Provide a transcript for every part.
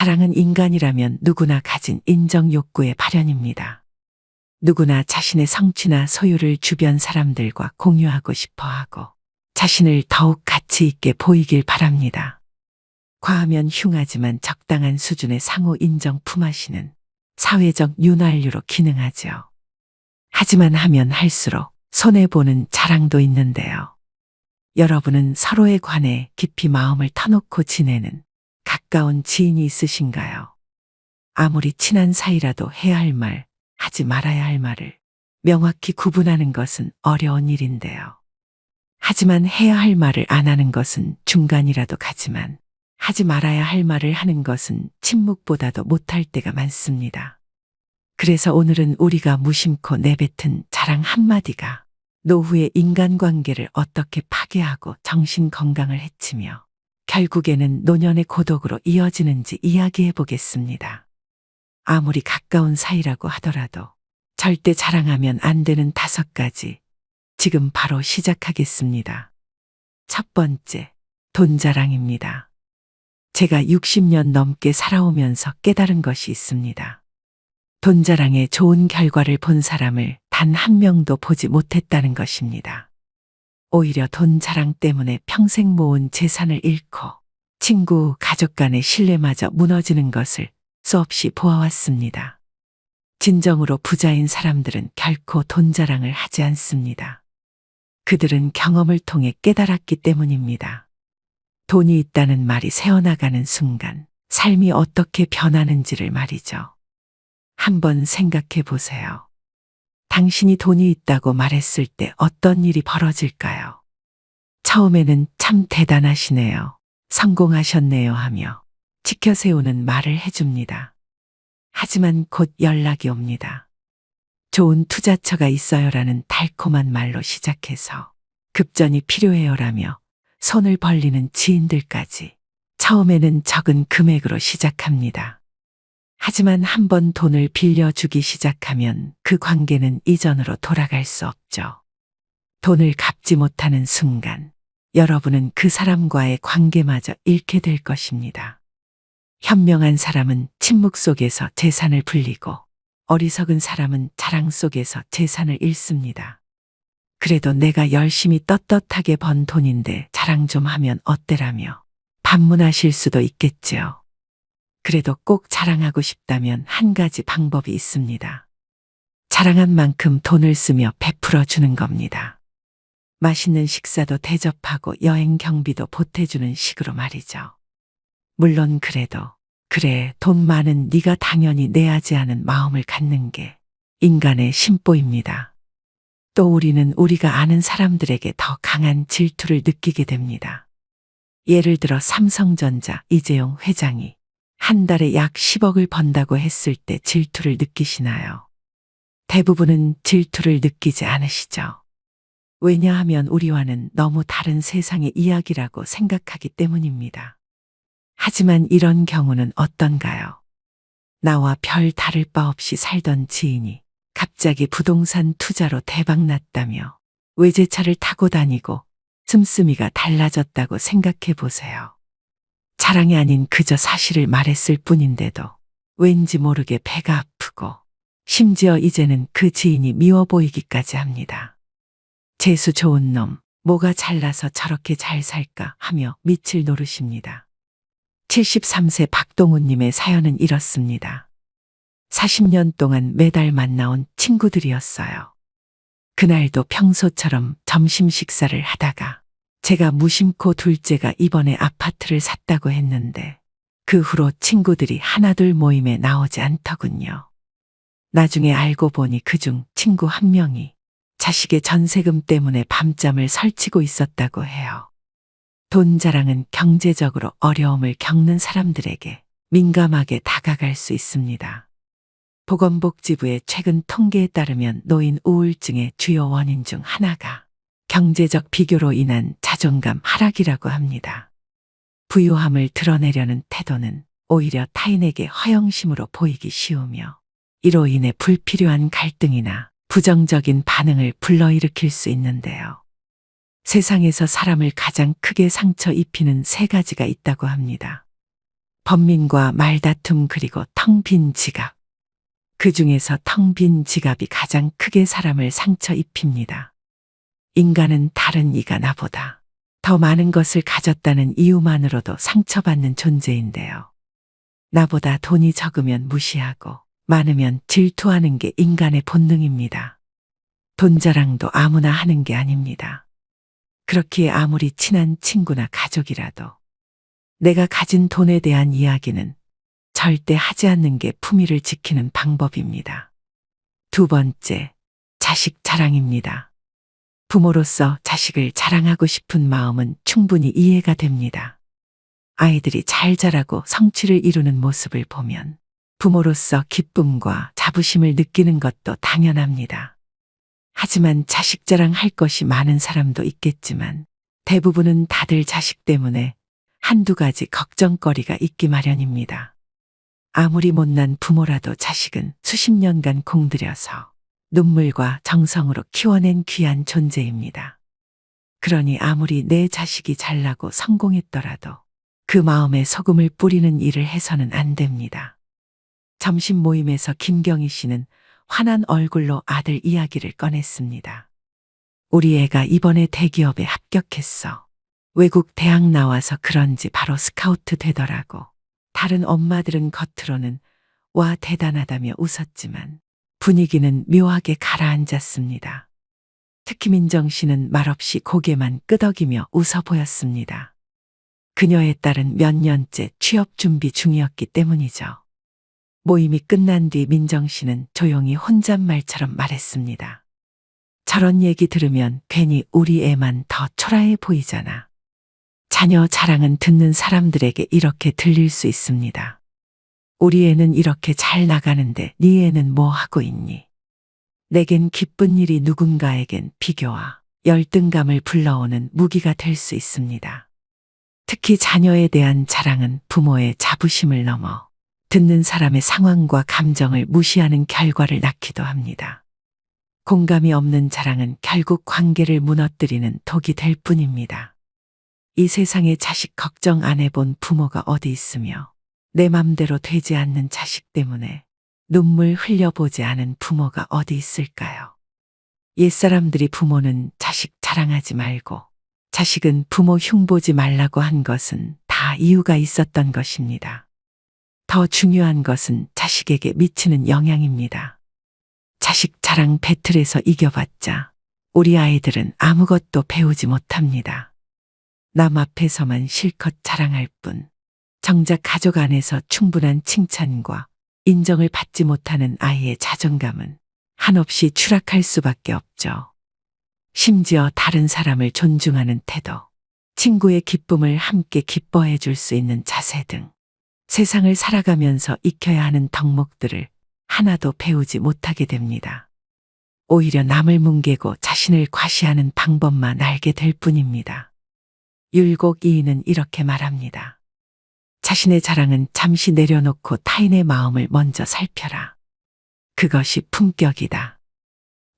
자랑은 인간이라면 누구나 가진 인정 욕구의 발현입니다. 누구나 자신의 성취나 소유를 주변 사람들과 공유하고 싶어 하고 자신을 더욱 가치 있게 보이길 바랍니다. 과하면 흉하지만 적당한 수준의 상호 인정 품앗이는 사회적 윤활유로 기능하죠. 하지만 하면 할수록 손해보는 자랑도 있는데요. 여러분은 서로에 관해 깊이 마음을 터놓고 지내는 가까운 지인이 있으신가요? 아무리 친한 사이라도 해야 할 말, 하지 말아야 할 말을 명확히 구분하는 것은 어려운 일인데요. 하지만 해야 할 말을 안 하는 것은 중간이라도 가지만 하지 말아야 할 말을 하는 것은 침묵보다도 못할 때가 많습니다. 그래서 오늘은 우리가 무심코 내뱉은 자랑 한마디가 노후의 인간관계를 어떻게 파괴하고 정신 건강을 해치며 결국에는 노년의 고독으로 이어지는지 이야기해 보겠습니다. 아무리 가까운 사이라고 하더라도 절대 자랑하면 안 되는 5가지. 지금 바로 시작하겠습니다. 첫 번째, 돈 자랑입니다. 제가 60년 넘게 살아오면서 깨달은 것이 있습니다. 돈 자랑에 좋은 결과를 본 사람을 단 한 명도 보지 못했다는 것입니다. 오히려 돈 자랑 때문에 평생 모은 재산을 잃고 친구, 가족 간의 신뢰마저 무너지는 것을 수없이 보아왔습니다. 진정으로 부자인 사람들은 결코 돈 자랑을 하지 않습니다. 그들은 경험을 통해 깨달았기 때문입니다. 돈이 있다는 말이 새어나가는 순간 삶이 어떻게 변하는지를 말이죠. 한번 생각해 보세요. 당신이 돈이 있다고 말했을 때 어떤 일이 벌어질까요? 처음에는 참 대단하시네요. 성공하셨네요 하며 지켜세우는 말을 해줍니다. 하지만 곧 연락이 옵니다. 좋은 투자처가 있어요라는 달콤한 말로 시작해서 급전이 필요해요라며 손을 벌리는 지인들까지 처음에는 적은 금액으로 시작합니다. 하지만 한번 돈을 빌려주기 시작하면 그 관계는 이전으로 돌아갈 수 없죠. 돈을 갚지 못하는 순간 여러분은 그 사람과의 관계마저 잃게 될 것입니다. 현명한 사람은 침묵 속에서 재산을 불리고 어리석은 사람은 자랑 속에서 재산을 잃습니다. 그래도 내가 열심히 떳떳하게 번 돈인데 자랑 좀 하면 어때라며 반문하실 수도 있겠지요. 그래도 꼭 자랑하고 싶다면 한 가지 방법이 있습니다. 자랑한 만큼 돈을 쓰며 베풀어 주는 겁니다. 맛있는 식사도 대접하고 여행 경비도 보태주는 식으로 말이죠. 물론 그래도 그래 돈 많은 네가 당연히 내야지 하는 마음을 갖는 게 인간의 심보입니다. 또 우리는 우리가 아는 사람들에게 더 강한 질투를 느끼게 됩니다. 예를 들어 삼성전자 이재용 회장이 한 달에 약 10억을 번다고 했을 때 질투를 느끼시나요? 대부분은 질투를 느끼지 않으시죠. 왜냐하면 우리와는 너무 다른 세상의 이야기라고 생각하기 때문입니다. 하지만 이런 경우는 어떤가요? 나와 별 다를 바 없이 살던 지인이 갑자기 부동산 투자로 대박났다며 외제차를 타고 다니고 씀씀이가 달라졌다고 생각해 보세요. 자랑이 아닌 그저 사실을 말했을 뿐인데도 왠지 모르게 배가 아프고 심지어 이제는 그 지인이 미워 보이기까지 합니다. 재수 좋은 놈, 뭐가 잘나서 저렇게 잘 살까 하며 밑을 노르십니다. 73세 박동우님의 사연은 이렇습니다. 40년 동안 매달 만나온 친구들이었어요. 그날도 평소처럼 점심 식사를 하다가 제가 무심코 둘째가 이번에 아파트를 샀다고 했는데 그 후로 친구들이 하나둘 모임에 나오지 않더군요. 나중에 알고 보니 그중 친구 한 명이 자식의 전세금 때문에 밤잠을 설치고 있었다고 해요. 돈 자랑은 경제적으로 어려움을 겪는 사람들에게 민감하게 다가갈 수 있습니다. 보건복지부의 최근 통계에 따르면 노인 우울증의 주요 원인 중 하나가 경제적 비교로 인한 자존감 하락이라고 합니다. 부유함을 드러내려는 태도는 오히려 타인에게 허영심으로 보이기 쉬우며 이로 인해 불필요한 갈등이나 부정적인 반응을 불러일으킬 수 있는데요. 세상에서 사람을 가장 크게 상처 입히는 3가지가 있다고 합니다. 번민과 말다툼 그리고 텅 빈 지갑. 그 중에서 텅 빈 지갑이 가장 크게 사람을 상처 입힙니다. 인간은 다른 이가 나보다 더 많은 것을 가졌다는 이유만으로도 상처받는 존재인데요. 나보다 돈이 적으면 무시하고 많으면 질투하는 게 인간의 본능입니다. 돈 자랑도 아무나 하는 게 아닙니다. 그렇기에 아무리 친한 친구나 가족이라도 내가 가진 돈에 대한 이야기는 절대 하지 않는 게 품위를 지키는 방법입니다. 두 번째, 자식 자랑입니다. 부모로서 자식을 자랑하고 싶은 마음은 충분히 이해가 됩니다. 아이들이 잘 자라고 성취를 이루는 모습을 보면 부모로서 기쁨과 자부심을 느끼는 것도 당연합니다. 하지만 자식 자랑할 것이 많은 사람도 있겠지만 대부분은 다들 자식 때문에 한두 가지 걱정거리가 있기 마련입니다. 아무리 못난 부모라도 자식은 수십 년간 공들여서 눈물과 정성으로 키워낸 귀한 존재입니다. 그러니 아무리 내 자식이 잘나고 성공했더라도 그 마음에 소금을 뿌리는 일을 해서는 안 됩니다. 점심 모임에서 김경희 씨는 환한 얼굴로 아들 이야기를 꺼냈습니다. 우리 애가 이번에 대기업에 합격했어. 외국 대학 나와서 그런지 바로 스카우트 되더라고. 다른 엄마들은 겉으로는 와 대단하다며 웃었지만 분위기는 묘하게 가라앉았습니다. 특히 민정 씨는 말없이 고개만 끄덕이며 웃어 보였습니다. 그녀의 딸은 몇 년째 취업 준비 중이었기 때문이죠. 모임이 끝난 뒤 민정 씨는 조용히 혼잣말처럼 말했습니다. 저런 얘기 들으면 괜히 우리 애만 더 초라해 보이잖아. 자녀 자랑은 듣는 사람들에게 이렇게 들릴 수 있습니다. 우리 애는 이렇게 잘 나가는데 네 애는 뭐 하고 있니? 내겐 기쁜 일이 누군가에겐 비교와 열등감을 불러오는 무기가 될 수 있습니다. 특히 자녀에 대한 자랑은 부모의 자부심을 넘어 듣는 사람의 상황과 감정을 무시하는 결과를 낳기도 합니다. 공감이 없는 자랑은 결국 관계를 무너뜨리는 독이 될 뿐입니다. 이 세상에 자식 걱정 안 해본 부모가 어디 있으며 내 맘대로 되지 않는 자식 때문에 눈물 흘려보지 않은 부모가 어디 있을까요? 옛사람들이 부모는 자식 자랑하지 말고 자식은 부모 흉보지 말라고 한 것은 다 이유가 있었던 것입니다. 더 중요한 것은 자식에게 미치는 영향입니다. 자식 자랑 배틀에서 이겨봤자 우리 아이들은 아무것도 배우지 못합니다. 남 앞에서만 실컷 자랑할 뿐 정작 가족 안에서 충분한 칭찬과 인정을 받지 못하는 아이의 자존감은 한없이 추락할 수밖에 없죠. 심지어 다른 사람을 존중하는 태도, 친구의 기쁨을 함께 기뻐해 줄 수 있는 자세 등 세상을 살아가면서 익혀야 하는 덕목들을 하나도 배우지 못하게 됩니다. 오히려 남을 뭉개고 자신을 과시하는 방법만 알게 될 뿐입니다. 율곡이인은 이렇게 말합니다. 자신의 자랑은 잠시 내려놓고 타인의 마음을 먼저 살펴라. 그것이 품격이다.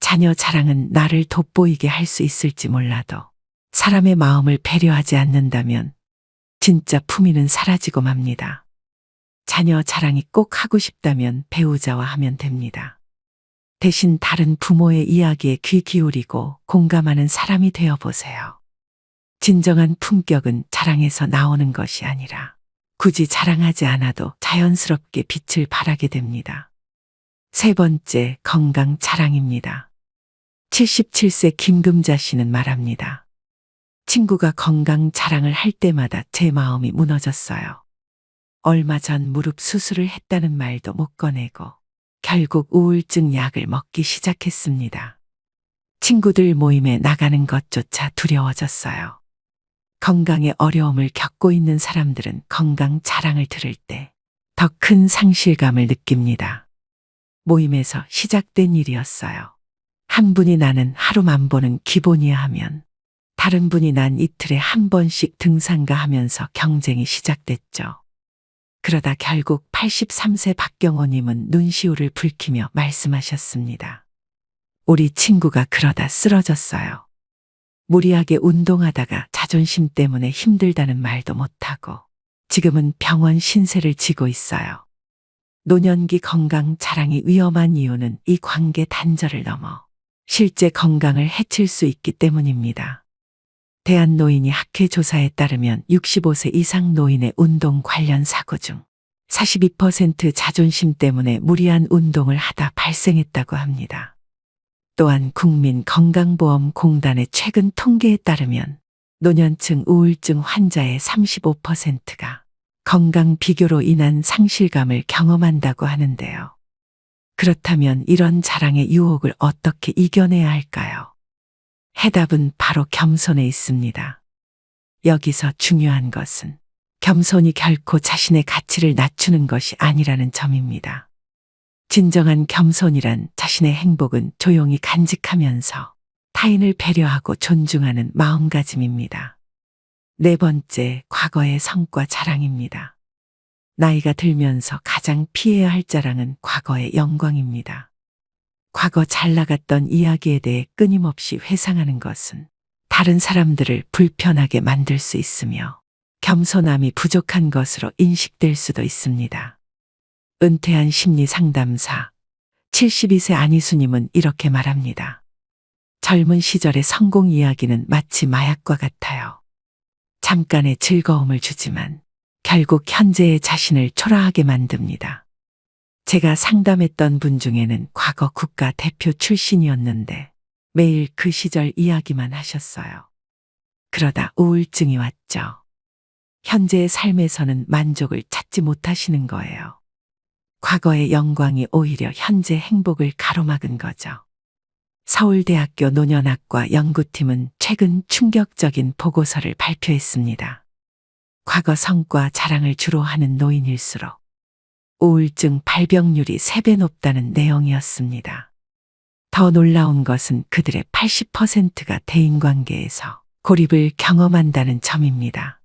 자녀 자랑은 나를 돋보이게 할 수 있을지 몰라도 사람의 마음을 배려하지 않는다면 진짜 품위는 사라지고 맙니다. 자녀 자랑이 꼭 하고 싶다면 배우자와 하면 됩니다. 대신 다른 부모의 이야기에 귀 기울이고 공감하는 사람이 되어 보세요. 진정한 품격은 자랑에서 나오는 것이 아니라 굳이 자랑하지 않아도 자연스럽게 빛을 발하게 됩니다. 세 번째, 건강 자랑입니다. 77세 김금자 씨는 말합니다. 친구가 건강 자랑을 할 때마다 제 마음이 무너졌어요. 얼마 전 무릎 수술을 했다는 말도 못 꺼내고 결국 우울증 약을 먹기 시작했습니다. 친구들 모임에 나가는 것조차 두려워졌어요. 건강에 어려움을 겪고 있는 사람들은 건강 자랑을 들을 때 더 큰 상실감을 느낍니다. 모임에서 시작된 일이었어요. 한 분이 나는 하루만 보는 기본이야 하면 다른 분이 난 이틀에 한 번씩 등산가 하면서 경쟁이 시작됐죠. 그러다 결국 83세 박경호님은 눈시울을 붉히며 말씀하셨습니다. 우리 친구가 그러다 쓰러졌어요. 무리하게 운동하다가 자존심 때문에 힘들다는 말도 못하고 지금은 병원 신세를 지고 있어요. 노년기 건강 자랑이 위험한 이유는 이 관계 단절을 넘어 실제 건강을 해칠 수 있기 때문입니다. 대한노인의학회 조사에 따르면 65세 이상 노인의 운동 관련 사고 중 42% 자존심 때문에 무리한 운동을 하다 발생했다고 합니다. 또한 국민건강보험공단의 최근 통계에 따르면 노년층 우울증 환자의 35%가 건강 비교로 인한 상실감을 경험한다고 하는데요. 그렇다면 이런 자랑의 유혹을 어떻게 이겨내야 할까요? 해답은 바로 겸손에 있습니다. 여기서 중요한 것은 겸손이 결코 자신의 가치를 낮추는 것이 아니라는 점입니다. 진정한 겸손이란 자신의 행복은 조용히 간직하면서 타인을 배려하고 존중하는 마음가짐입니다. 네 번째, 과거의 성과 자랑입니다. 나이가 들면서 가장 피해야 할 자랑은 과거의 영광입니다. 과거 잘 나갔던 이야기에 대해 끊임없이 회상하는 것은 다른 사람들을 불편하게 만들 수 있으며 겸손함이 부족한 것으로 인식될 수도 있습니다. 은퇴한 심리 상담사 72세 안희수님은 이렇게 말합니다. 젊은 시절의 성공 이야기는 마치 마약과 같아요. 잠깐의 즐거움을 주지만 결국 현재의 자신을 초라하게 만듭니다. 제가 상담했던 분 중에는 과거 국가 대표 출신이었는데 매일 그 시절 이야기만 하셨어요. 그러다 우울증이 왔죠. 현재의 삶에서는 만족을 찾지 못하시는 거예요. 과거의 영광이 오히려 현재 행복을 가로막은 거죠. 서울대학교 노년학과 연구팀은 최근 충격적인 보고서를 발표했습니다. 과거 성과 자랑을 주로 하는 노인일수록 우울증 발병률이 3배 높다는 내용이었습니다. 더 놀라운 것은 그들의 80%가 대인관계에서 고립을 경험한다는 점입니다.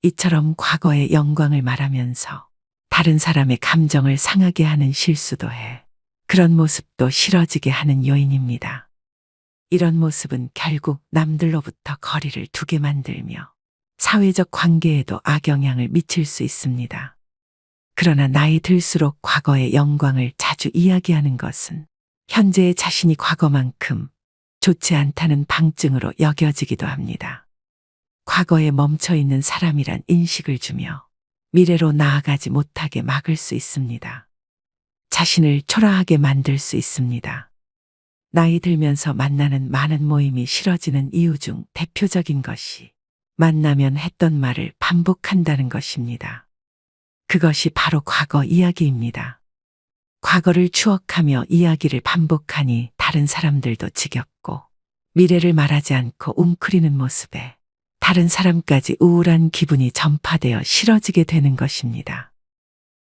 이처럼 과거의 영광을 말하면서 다른 사람의 감정을 상하게 하는 실수도 해 그런 모습도 싫어지게 하는 요인입니다. 이런 모습은 결국 남들로부터 거리를 두게 만들며 사회적 관계에도 악영향을 미칠 수 있습니다. 그러나 나이 들수록 과거의 영광을 자주 이야기하는 것은 현재의 자신이 과거만큼 좋지 않다는 방증으로 여겨지기도 합니다. 과거에 멈춰 있는 사람이란 인식을 주며 미래로 나아가지 못하게 막을 수 있습니다. 자신을 초라하게 만들 수 있습니다. 나이 들면서 만나는 많은 모임이 싫어지는 이유 중 대표적인 것이 만나면 했던 말을 반복한다는 것입니다. 그것이 바로 과거 이야기입니다. 과거를 추억하며 이야기를 반복하니 다른 사람들도 지겹고 미래를 말하지 않고 웅크리는 모습에 다른 사람까지 우울한 기분이 전파되어 싫어지게 되는 것입니다.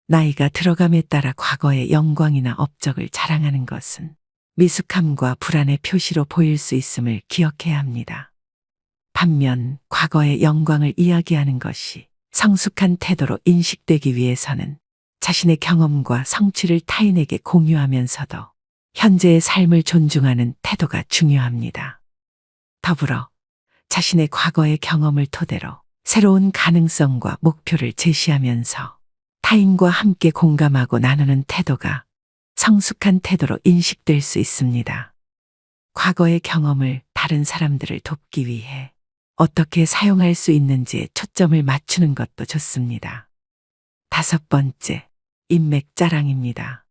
나이가 들어감에 따라 과거의 영광이나 업적을 자랑하는 것은 미숙함과 불안의 표시로 보일 수 있음을 기억해야 합니다. 반면 과거의 영광을 이야기하는 것이 성숙한 태도로 인식되기 위해서는 자신의 경험과 성취를 타인에게 공유하면서도 현재의 삶을 존중하는 태도가 중요합니다. 더불어 자신의 과거의 경험을 토대로 새로운 가능성과 목표를 제시하면서 타인과 함께 공감하고 나누는 태도가 성숙한 태도로 인식될 수 있습니다. 과거의 경험을 다른 사람들을 돕기 위해 어떻게 사용할 수 있는지에 초점을 맞추는 것도 좋습니다. 다섯 번째, 인맥 자랑입니다.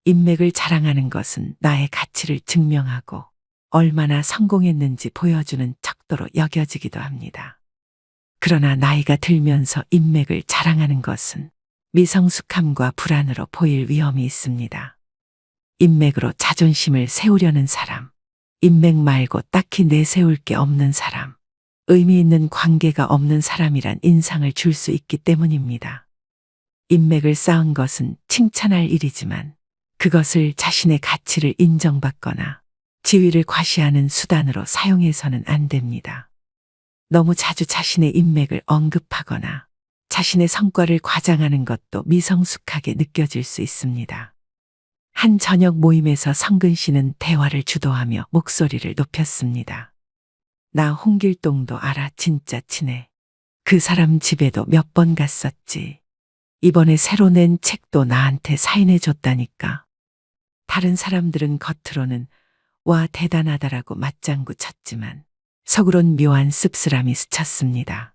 인맥을 자랑하는 것은 나의 가치를 증명하고 얼마나 성공했는지 보여주는 척도로 여겨지기도 합니다. 그러나 나이가 들면서 인맥을 자랑하는 것은 미성숙함과 불안으로 보일 위험이 있습니다. 인맥으로 자존심을 세우려는 사람, 인맥 말고 딱히 내세울 게 없는 사람, 의미 있는 관계가 없는 사람이란 인상을 줄 수 있기 때문입니다. 인맥을 쌓은 것은 칭찬할 일이지만 그것을 자신의 가치를 인정받거나 지위를 과시하는 수단으로 사용해서는 안 됩니다. 너무 자주 자신의 인맥을 언급하거나 자신의 성과를 과장하는 것도 미성숙하게 느껴질 수 있습니다. 한 저녁 모임에서 성근 씨는 대화를 주도하며 목소리를 높였습니다. 나 홍길동도 알아, 진짜 친해. 그 사람 집에도 몇 번 갔었지. 이번에 새로 낸 책도 나한테 사인해 줬다니까. 다른 사람들은 겉으로는 와 대단하다라고 맞장구 쳤지만 속으론 묘한 씁쓸함이 스쳤습니다.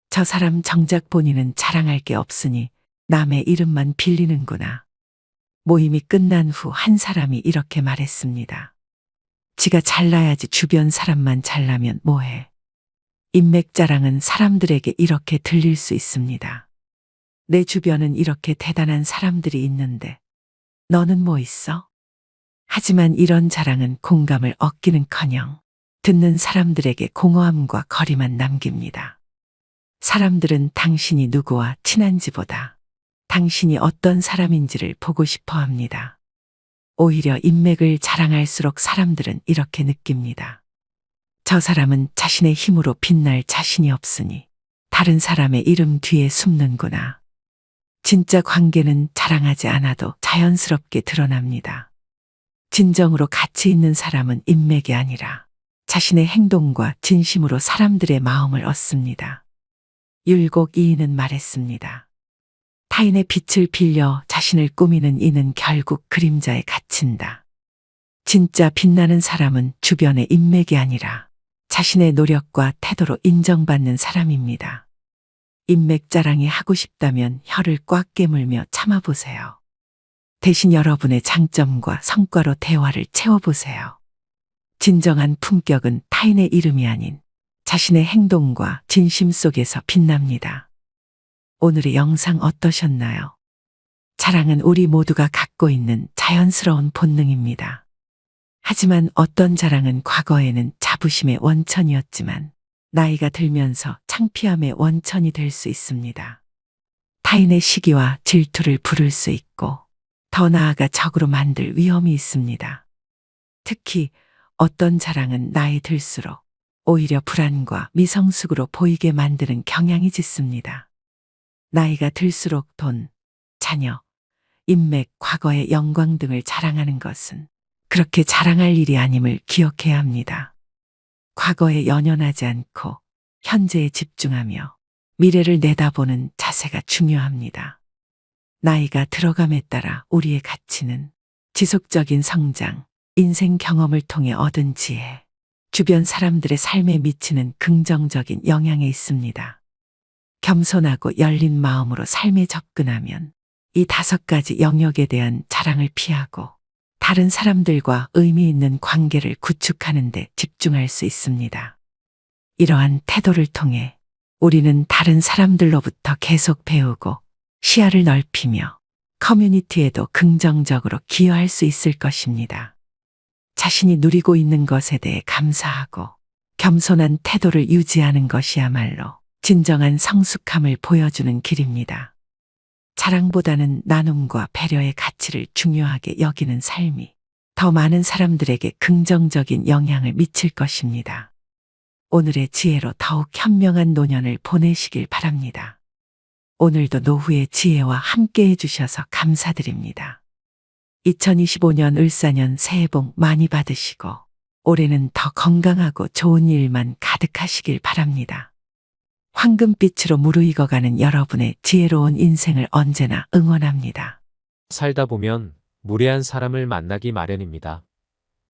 저 사람 정작 본인은 자랑할 게 없으니 남의 이름만 빌리는구나. 모임이 끝난 후 한 사람이 이렇게 말했습니다. 지가 잘나야지 주변 사람만 잘나면 뭐해. 인맥 자랑은 사람들에게 이렇게 들릴 수 있습니다. 내 주변은 이렇게 대단한 사람들이 있는데 너는 뭐 있어? 하지만 이런 자랑은 공감을 얻기는커녕 듣는 사람들에게 공허함과 거리만 남깁니다. 사람들은 당신이 누구와 친한지보다 당신이 어떤 사람인지를 보고 싶어 합니다. 오히려 인맥을 자랑할수록 사람들은 이렇게 느낍니다. 저 사람은 자신의 힘으로 빛날 자신이 없으니 다른 사람의 이름 뒤에 숨는구나. 진짜 관계는 자랑하지 않아도 자연스럽게 드러납니다. 진정으로 가치 있는 사람은 인맥이 아니라 자신의 행동과 진심으로 사람들의 마음을 얻습니다. 율곡 이인은 말했습니다. 타인의 빛을 빌려 자신을 꾸미는 이는 결국 그림자에 갇힌다. 진짜 빛나는 사람은 주변의 인맥이 아니라 자신의 노력과 태도로 인정받는 사람입니다. 인맥 자랑이 하고 싶다면 혀를 꽉 깨물며 참아보세요. 대신 여러분의 장점과 성과로 대화를 채워보세요. 진정한 품격은 타인의 이름이 아닌 자신의 행동과 진심 속에서 빛납니다. 오늘의 영상 어떠셨나요? 자랑은 우리 모두가 갖고 있는 자연스러운 본능입니다. 하지만 어떤 자랑은 과거에는 자부심의 원천이었지만 나이가 들면서 창피함의 원천이 될 수 있습니다. 타인의 시기와 질투를 부를 수 있고 더 나아가 적으로 만들 위험이 있습니다. 특히 어떤 자랑은 나이 들수록 오히려 불안과 미성숙으로 보이게 만드는 경향이 짙습니다. 나이가 들수록 돈, 자녀, 인맥, 과거의 영광 등을 자랑하는 것은 그렇게 자랑할 일이 아님을 기억해야 합니다. 과거에 연연하지 않고 현재에 집중하며 미래를 내다보는 자세가 중요합니다. 나이가 들어감에 따라 우리의 가치는 지속적인 성장, 인생 경험을 통해 얻은 지혜, 주변 사람들의 삶에 미치는 긍정적인 영향에 있습니다. 겸손하고 열린 마음으로 삶에 접근하면 이 5가지 영역에 대한 자랑을 피하고 다른 사람들과 의미 있는 관계를 구축하는 데 집중할 수 있습니다. 이러한 태도를 통해 우리는 다른 사람들로부터 계속 배우고 시야를 넓히며 커뮤니티에도 긍정적으로 기여할 수 있을 것입니다. 자신이 누리고 있는 것에 대해 감사하고 겸손한 태도를 유지하는 것이야말로 진정한 성숙함을 보여주는 길입니다. 자랑보다는 나눔과 배려의 가치를 중요하게 여기는 삶이 더 많은 사람들에게 긍정적인 영향을 미칠 것입니다. 오늘의 지혜로 더욱 현명한 노년을 보내시길 바랍니다. 오늘도 노후의 지혜와 함께 해주셔서 감사드립니다. 2025년 을사년 새해 복 많이 받으시고 올해는 더 건강하고 좋은 일만 가득하시길 바랍니다. 황금빛으로 무르익어가는 여러분의 지혜로운 인생을 언제나 응원합니다. 살다 보면 무례한 사람을 만나기 마련입니다.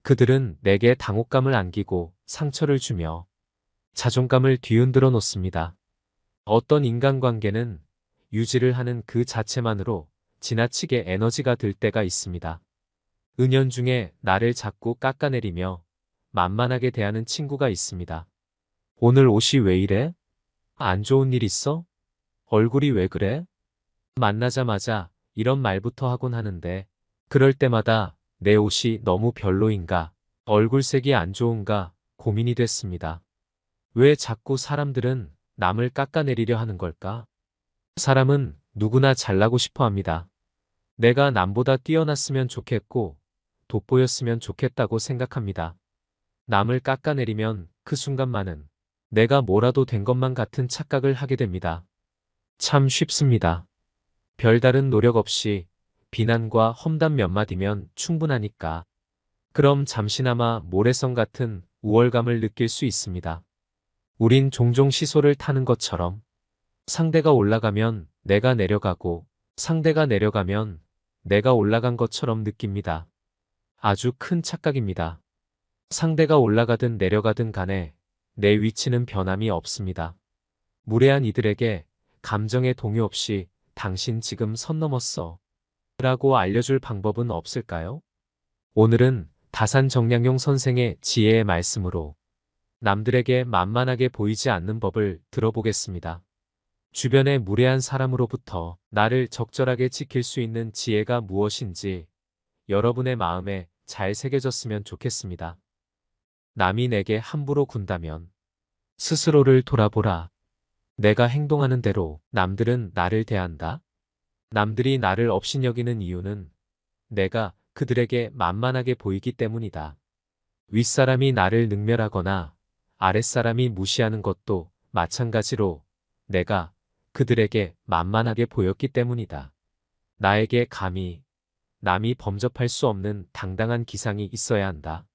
그들은 내게 당혹감을 안기고 상처를 주며 자존감을 뒤흔들어 놓습니다. 어떤 인간관계는 유지를 하는 그 자체만으로 지나치게 에너지가 들 때가 있습니다. 은연중에 나를 자꾸 깎아내리며 만만하게 대하는 친구가 있습니다. 오늘 옷이 왜 이래? 안 좋은 일 있어? 얼굴이 왜 그래? 만나자마자 이런 말부터 하곤 하는데 그럴 때마다 내 옷이 너무 별로인가? 얼굴색이 안 좋은가? 고민이 됐습니다. 왜 자꾸 사람들은 남을 깎아내리려 하는 걸까? 사람은 누구나 잘나고 싶어 합니다. 내가 남보다 뛰어났으면 좋겠고 돋보였으면 좋겠다고 생각합니다. 남을 깎아내리면 그 순간만은 내가 뭐라도 된 것만 같은 착각을 하게 됩니다. 참 쉽습니다. 별다른 노력 없이 비난과 험담 몇 마디면 충분하니까. 그럼 잠시나마 모래성 같은 우월감을 느낄 수 있습니다. 우린 종종 시소를 타는 것처럼 상대가 올라가면 내가 내려가고 상대가 내려가면 내가 올라간 것처럼 느낍니다. 아주 큰 착각입니다. 상대가 올라가든 내려가든 간에 내 위치는 변함이 없습니다. 무례한 이들에게 감정의 동요 없이 당신 지금 선 넘었어 라고 알려줄 방법은 없을까요? 오늘은 다산 정량용 선생의 지혜의 말씀으로 남들에게 만만하게 보이지 않는 법을 들어보겠습니다. 주변의 무례한 사람으로부터 나를 적절하게 지킬 수 있는 지혜가 무엇인지 여러분의 마음에 잘 새겨졌으면 좋겠습니다. 남이 내게 함부로 군다면 스스로를 돌아보라. 내가 행동하는 대로 남들은 나를 대한다. 남들이 나를 업신여기는 이유는 내가 그들에게 만만하게 보이기 때문이다. 윗사람이 나를 능멸하거나 아랫사람이 무시하는 것도 마찬가지로 내가 그들에게 만만하게 보였기 때문이다. 나에게 감히 남이 범접할 수 없는 당당한 기상이 있어야 한다.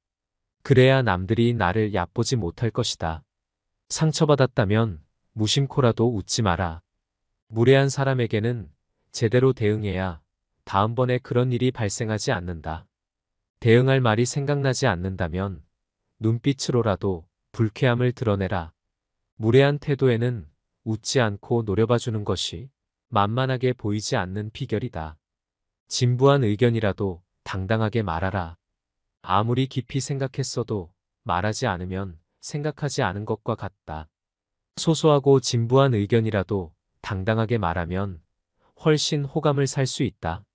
그래야 남들이 나를 얕보지 못할 것이다. 상처받았다면 무심코라도 웃지 마라. 무례한 사람에게는 제대로 대응해야 다음번에 그런 일이 발생하지 않는다. 대응할 말이 생각나지 않는다면 눈빛으로라도 불쾌함을 드러내라. 무례한 태도에는 웃지 않고 노려봐주는 것이 만만하게 보이지 않는 비결이다. 진부한 의견이라도 당당하게 말하라. 아무리 깊이 생각했어도 말하지 않으면 생각하지 않은 것과 같다. 소소하고 진부한 의견이라도 당당하게 말하면 훨씬 호감을 살 수 있다.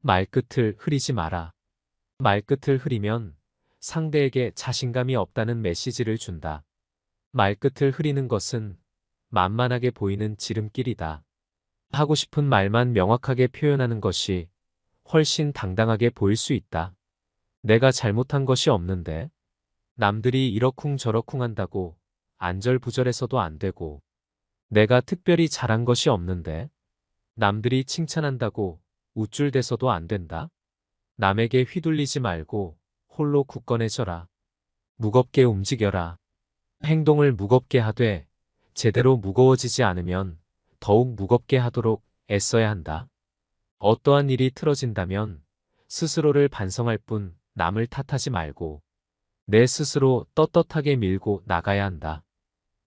말끝을 흐리지 마라. 말끝을 흐리면 상대에게 자신감이 없다는 메시지를 준다. 말끝을 흐리는 것은 만만하게 보이는 지름길이다. 하고 싶은 말만 명확하게 표현하는 것이 훨씬 당당하게 보일 수 있다. 내가 잘못한 것이 없는데 남들이 이러쿵저러쿵 한다고 안절부절해서도 안 되고 내가 특별히 잘한 것이 없는데 남들이 칭찬한다고 우쭐대서도 안 된다. 남에게 휘둘리지 말고 홀로 굳건해져라. 무겁게 움직여라. 행동을 무겁게 하되 제대로 무거워지지 않으면 더욱 무겁게 하도록 애써야 한다. 어떠한 일이 틀어진다면 스스로를 반성할 뿐 남을 탓하지 말고 내 스스로 떳떳하게 밀고 나가야 한다.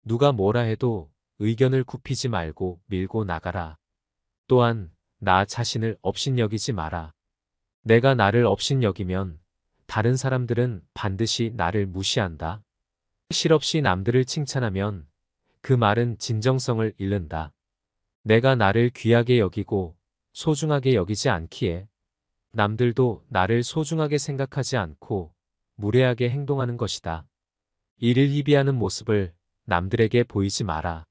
누가 뭐라 해도 의견을 굽히지 말고 밀고 나가라. 또한 나 자신을 업신여기지 마라. 내가 나를 업신여기면 다른 사람들은 반드시 나를 무시한다. 실없이 남들을 칭찬하면 그 말은 진정성을 잃는다. 내가 나를 귀하게 여기고 소중하게 여기지 않기에 남들도 나를 소중하게 생각하지 않고 무례하게 행동하는 것이다. 이를 희비하는 모습을 남들에게 보이지 마라.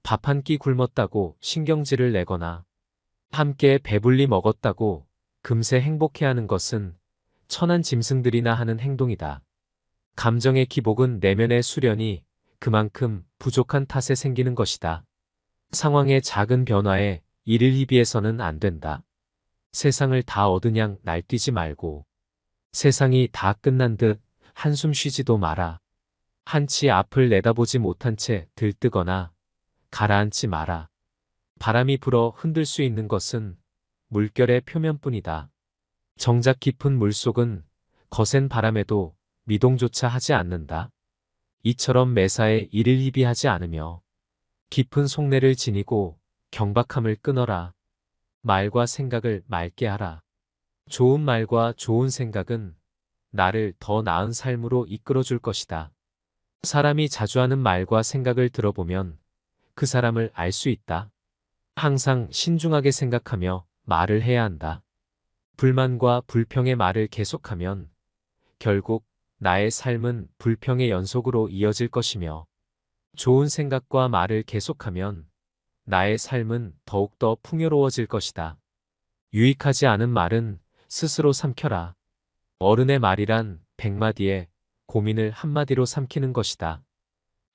밥 한 끼 굶었다고 신경질을 내거나 함께 배불리 먹었다고 금세 행복해하는 것은 천한 짐승들이나 하는 행동이다. 감정의 기복은 내면의 수련이 그만큼 부족한 탓에 생기는 것이다. 상황의 작은 변화에 이를 희비해서는 안 된다. 세상을 다 얻은 양 날뛰지 말고 세상이 다 끝난 듯 한숨 쉬지도 마라. 한치 앞을 내다보지 못한 채 들뜨거나 가라앉지 마라. 바람이 불어 흔들 수 있는 것은 물결의 표면뿐이다. 정작 깊은 물속은 거센 바람에도 미동조차 하지 않는다. 이처럼 매사에 이를 희비하지 않으며 깊은 속내를 지니고 경박함을 끊어라. 말과 생각을 맑게 하라. 좋은 말과 좋은 생각은 나를 더 나은 삶으로 이끌어줄 것이다. 사람이 자주 하는 말과 생각을 들어보면 그 사람을 알 수 있다. 항상 신중하게 생각하며 말을 해야 한다. 불만과 불평의 말을 계속하면 결국 나의 삶은 불평의 연속으로 이어질 것이며 좋은 생각과 말을 계속하면 나의 삶은 더욱더 풍요로워질 것이다. 유익하지 않은 말은 스스로 삼켜라. 어른의 말이란 100마디에 고민을 한마디로 삼키는 것이다.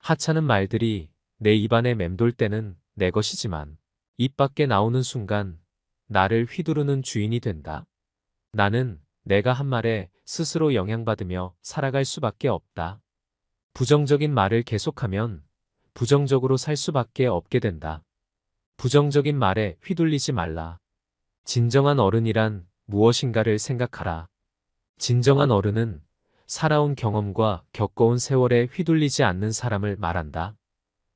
하찮은 말들이 내 입안에 맴돌 때는 내 것이지만 입 밖에 나오는 순간 나를 휘두르는 주인이 된다. 나는 내가 한 말에 스스로 영향받으며 살아갈 수밖에 없다. 부정적인 말을 계속하면 부정적으로 살 수밖에 없게 된다. 부정적인 말에 휘둘리지 말라. 진정한 어른이란 무엇인가를 생각하라. 진정한 어른은 살아온 경험과 겪어온 세월에 휘둘리지 않는 사람을 말한다.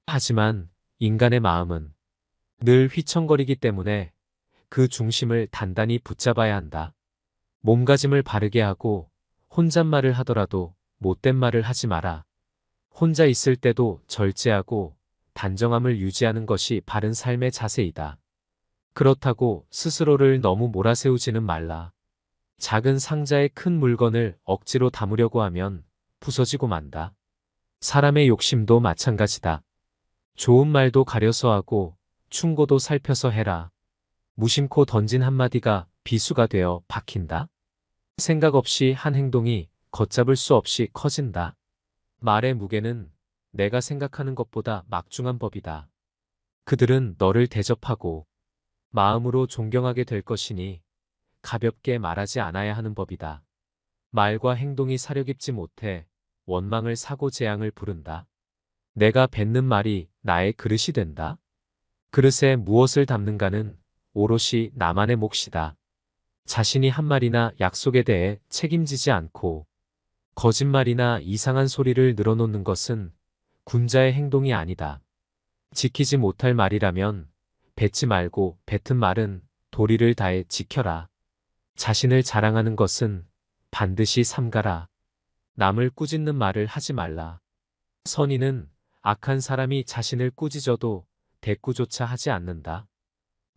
하지만 인간의 마음은 늘 휘청거리기 때문에 그 중심을 단단히 붙잡아야 한다. 몸가짐을 바르게 하고 혼잣말을 하더라도 못된 말을 하지 마라. 혼자 있을 때도 절제하고 단정함을 유지하는 것이 바른 삶의 자세이다. 그렇다고 스스로를 너무 몰아세우지는 말라. 작은 상자에 큰 물건을 억지로 담으려고 하면 부서지고 만다. 사람의 욕심도 마찬가지다. 좋은 말도 가려서 하고 충고도 살펴서 해라. 무심코 던진 한마디가 비수가 되어 박힌다. 생각 없이 한 행동이 걷잡을 수 없이 커진다. 말의 무게는 내가 생각하는 것보다 막중한 법이다. 그들은 너를 대접하고 마음으로 존경하게 될 것이니 가볍게 말하지 않아야 하는 법이다. 말과 행동이 사려 깊지 못해 원망을 사고 재앙을 부른다. 내가 뱉는 말이 나의 그릇이 된다. 그릇에 무엇을 담는가는 오롯이 나만의 몫이다. 자신이 한 말이나 약속에 대해 책임지지 않고 거짓말이나 이상한 소리를 늘어놓는 것은 군자의 행동이 아니다. 지키지 못할 말이라면 뱉지 말고 뱉은 말은 도리를 다해 지켜라. 자신을 자랑하는 것은 반드시 삼가라. 남을 꾸짖는 말을 하지 말라. 선인은 악한 사람이 자신을 꾸짖어도 대꾸조차 하지 않는다.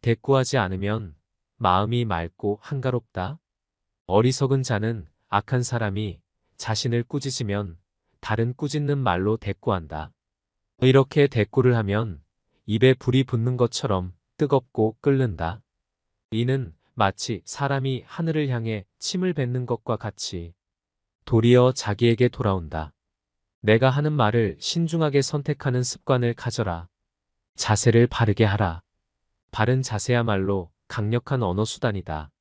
대꾸하지 않으면 마음이 맑고 한가롭다. 어리석은 자는 악한 사람이 자신을 꾸짖으면 다른 꾸짖는 말로 대꾸한다. 이렇게 대꾸를 하면 입에 불이 붙는 것처럼 뜨겁고 끓는다. 이는 마치 사람이 하늘을 향해 침을 뱉는 것과 같이 도리어 자기에게 돌아온다. 내가 하는 말을 신중하게 선택하는 습관을 가져라. 자세를 바르게 하라. 바른 자세야말로 강력한 언어 수단이다.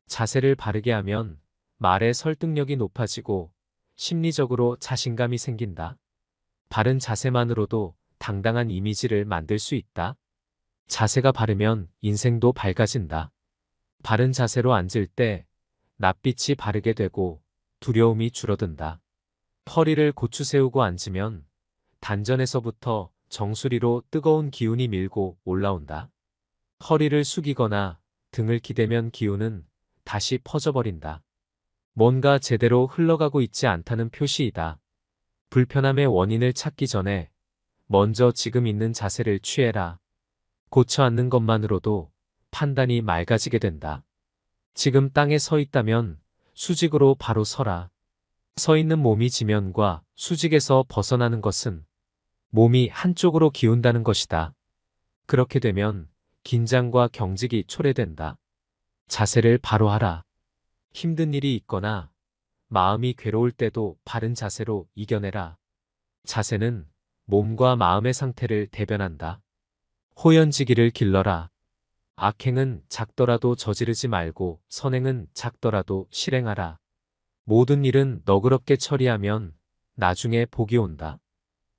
자세를 바르게 하면 말의 설득력이 높아지고 심리적으로 자신감이 생긴다. 바른 자세만으로도 당당한 이미지를 만들 수 있다. 자세가 바르면 인생도 밝아진다. 바른 자세로 앉을 때 낯빛이 바르게 되고 두려움이 줄어든다. 허리를 고추 세우고 앉으면 단전에서부터 정수리로 뜨거운 기운이 밀고 올라온다. 허리를 숙이거나 등을 기대면 기운은 다시 퍼져버린다. 뭔가 제대로 흘러가고 있지 않다는 표시이다. 불편함의 원인을 찾기 전에 먼저 지금 있는 자세를 취해라. 고쳐 앉는 것만으로도 판단이 맑아지게 된다. 지금 땅에 서 있다면 수직으로 바로 서라. 서 있는 몸이 지면과 수직에서 벗어나는 것은 몸이 한쪽으로 기운다는 것이다. 그렇게 되면 긴장과 경직이 초래된다. 자세를 바로 하라. 힘든 일이 있거나 마음이 괴로울 때도 바른 자세로 이겨내라. 자세는 몸과 마음의 상태를 대변한다. 호연지기를 길러라. 악행은 작더라도 저지르지 말고 선행은 작더라도 실행하라. 모든 일은 너그럽게 처리하면 나중에 복이 온다.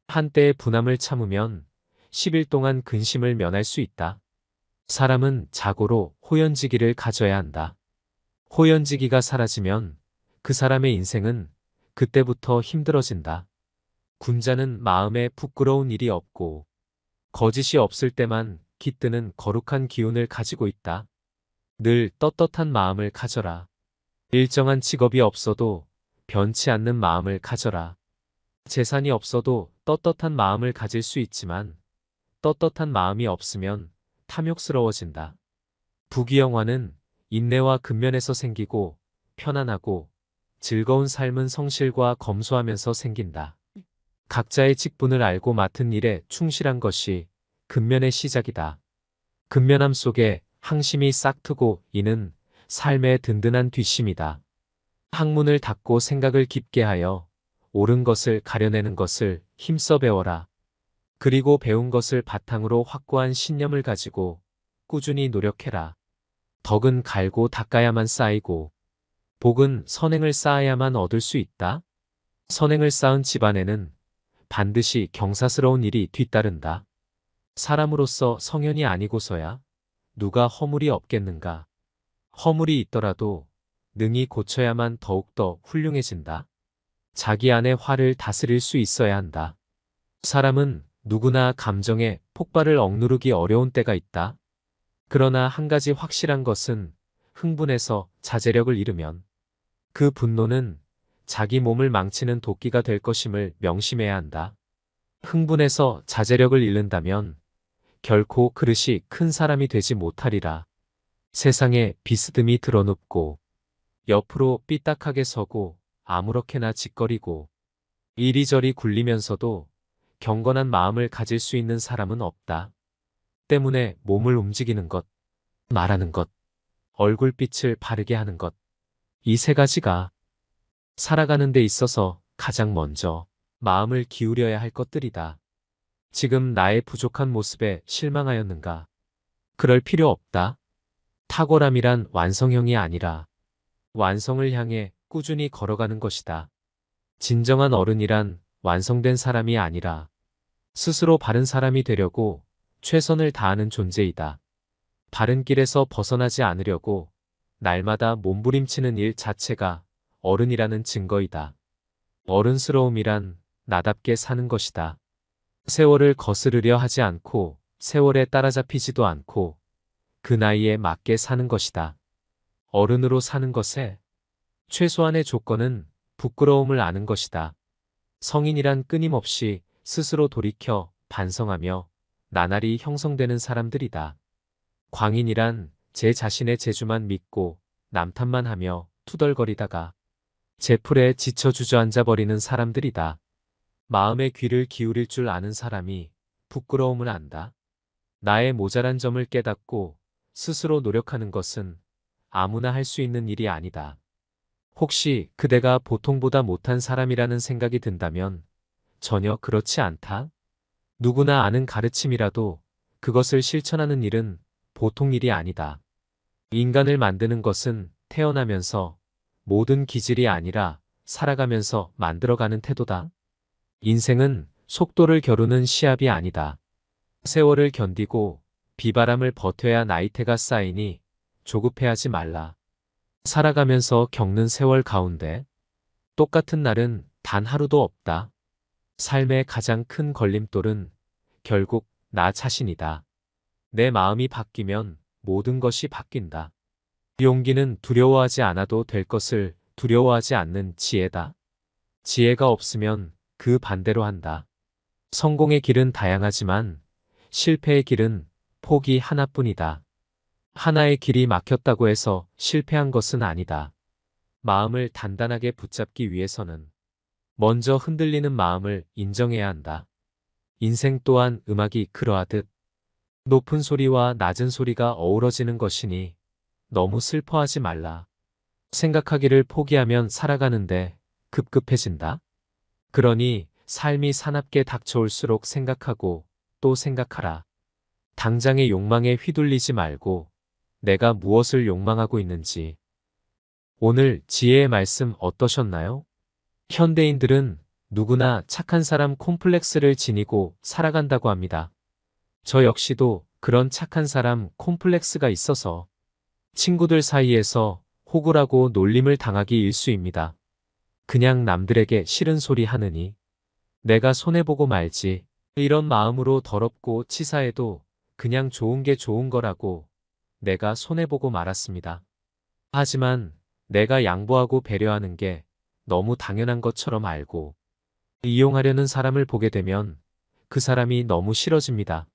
한때의 분함을 참으면 10일 동안 근심을 면할 수 있다. 사람은 자고로 호연지기를 가져야 한다. 호연지기가 사라지면 그 사람의 인생은 그때부터 힘들어진다. 군자는 마음에 부끄러운 일이 없고 거짓이 없을 때만 깃드는 거룩한 기운을 가지고 있다. 늘 떳떳한 마음을 가져라. 일정한 직업이 없어도 변치 않는 마음을 가져라. 재산이 없어도 떳떳한 마음을 가질 수 있지만 떳떳한 마음이 없으면 탐욕스러워진다. 부귀영화는 인내와 근면에서 생기고 편안하고 즐거운 삶은 성실과 검소하면서 생긴다. 각자의 직분을 알고 맡은 일에 충실한 것이 근면의 시작이다. 근면함 속에 항심이 싹트고 이는 삶의 든든한 뒷심이다. 학문을 닫고 생각을 깊게 하여 옳은 것을 가려내는 것을 힘써 배워라. 그리고 배운 것을 바탕으로 확고한 신념을 가지고 꾸준히 노력해라. 덕은 갈고 닦아야만 쌓이고 복은 선행을 쌓아야만 얻을 수 있다. 선행을 쌓은 집안에는 반드시 경사스러운 일이 뒤따른다. 사람으로서 성현이 아니고서야 누가 허물이 없겠는가. 허물이 있더라도 능히 고쳐야만 더욱더 훌륭해진다. 자기 안의 화를 다스릴 수 있어야 한다. 사람은 누구나 감정의 폭발을 억누르기 어려운 때가 있다. 그러나 한 가지 확실한 것은 흥분해서 자제력을 잃으면 그 분노는 자기 몸을 망치는 도끼가 될 것임을 명심해야 한다. 흥분해서 자제력을 잃는다면 결코 그릇이 큰 사람이 되지 못하리라. 세상에 비스듬히 드러눕고 옆으로 삐딱하게 서고 아무렇게나 짓거리고 이리저리 굴리면서도 경건한 마음을 가질 수 있는 사람은 없다. 때문에 몸을 움직이는 것, 말하는 것, 얼굴빛을 바르게 하는 것, 이 세 가지가 살아가는 데 있어서 가장 먼저 마음을 기울여야 할 것들이다. 지금 나의 부족한 모습에 실망하였는가? 그럴 필요 없다. 탁월함이란 완성형이 아니라 완성을 향해 꾸준히 걸어가는 것이다. 진정한 어른이란 완성된 사람이 아니라 스스로 바른 사람이 되려고 최선을 다하는 존재이다. 바른 길에서 벗어나지 않으려고 날마다 몸부림치는 일 자체가 어른이라는 증거이다. 어른스러움이란 나답게 사는 것이다. 세월을 거스르려 하지 않고 세월에 따라잡히지도 않고 그 나이에 맞게 사는 것이다. 어른으로 사는 것에 최소한의 조건은 부끄러움을 아는 것이다. 성인이란 끊임없이 스스로 돌이켜 반성하며 나날이 형성되는 사람들이다. 광인이란 제 자신의 재주만 믿고 남탓만 하며 투덜거리다가 제풀에 지쳐 주저앉아 버리는 사람들이다. 마음의 귀를 기울일 줄 아는 사람이 부끄러움을 안다. 나의 모자란 점을 깨닫고 스스로 노력하는 것은 아무나 할 수 있는 일이 아니다. 혹시 그대가 보통보다 못한 사람이라는 생각이 든다면 전혀 그렇지 않다. 누구나 아는 가르침이라도 그것을 실천하는 일은 보통 일이 아니다. 인간을 만드는 것은 태어나면서 모든 기질이 아니라 살아가면서 만들어가는 태도다. 인생은 속도를 겨루는 시합이 아니다. 세월을 견디고 비바람을 버텨야 나이테가 쌓이니 조급해하지 말라. 살아가면서 겪는 세월 가운데 똑같은 날은 단 하루도 없다. 삶의 가장 큰 걸림돌은 결국 나 자신이다. 내 마음이 바뀌면 모든 것이 바뀐다. 용기는 두려워하지 않아도 될 것을 두려워하지 않는 지혜다. 지혜가 없으면 그 반대로 한다. 성공의 길은 다양하지만 실패의 길은 폭이 하나뿐이다. 하나의 길이 막혔다고 해서 실패한 것은 아니다. 마음을 단단하게 붙잡기 위해서는 먼저 흔들리는 마음을 인정해야 한다. 인생 또한 음악이 그러하듯 높은 소리와 낮은 소리가 어우러지는 것이니 너무 슬퍼하지 말라. 생각하기를 포기하면 살아가는데 급급해진다. 그러니 삶이 사납게 닥쳐올수록 생각하고 또 생각하라. 당장의 욕망에 휘둘리지 말고 내가 무엇을 욕망하고 있는지. 오늘 지혜의 말씀 어떠셨나요? 현대인들은 누구나 착한 사람 콤플렉스를 지니고 살아간다고 합니다. 저 역시도 그런 착한 사람 콤플렉스가 있어서 친구들 사이에서 호구라고 놀림을 당하기 일쑤입니다. 그냥 남들에게 싫은 소리 하느니 내가 손해보고 말지. 이런 마음으로 더럽고 치사해도 그냥 좋은 게 좋은 거라고 내가 손해보고 말았습니다. 하지만 내가 양보하고 배려하는 게 너무 당연한 것처럼 알고 이용하려는 사람을 보게 되면 그 사람이 너무 싫어집니다.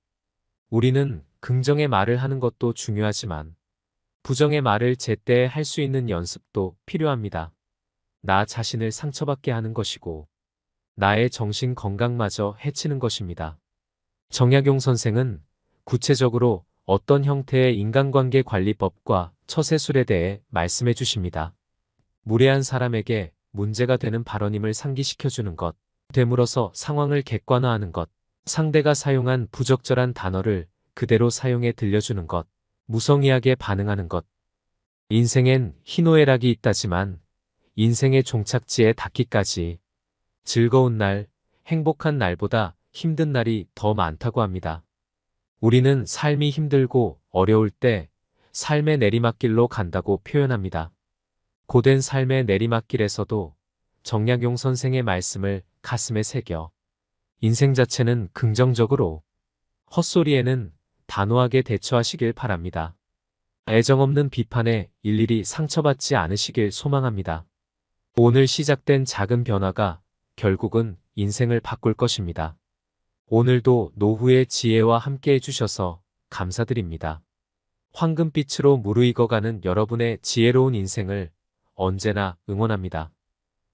우리는 긍정의 말을 하는 것도 중요하지만 부정의 말을 제때 할 수 있는 연습도 필요합니다. 나 자신을 상처받게 하는 것이고 나의 정신 건강마저 해치는 것입니다. 정약용 선생은 구체적으로 어떤 형태의 인간관계 관리법과 처세술에 대해 말씀해 주십니다. 무례한 사람에게 문제가 되는 발언임을 상기시켜주는 것, 되물어서 상황을 객관화하는 것, 상대가 사용한 부적절한 단어를 그대로 사용해 들려주는 것, 무성의하게 반응하는 것. 인생엔 희노애락이 있다지만 인생의 종착지에 닿기까지 즐거운 날, 행복한 날보다 힘든 날이 더 많다고 합니다. 우리는 삶이 힘들고 어려울 때 삶의 내리막길로 간다고 표현합니다. 고된 삶의 내리막길에서도 정약용 선생의 말씀을 가슴에 새겨 인생 자체는 긍정적으로, 헛소리에는 단호하게 대처하시길 바랍니다. 애정 없는 비판에 일일이 상처받지 않으시길 소망합니다. 오늘 시작된 작은 변화가 결국은 인생을 바꿀 것입니다. 오늘도 노후의 지혜와 함께 해주셔서 감사드립니다. 황금빛으로 무르익어가는 여러분의 지혜로운 인생을 언제나 응원합니다.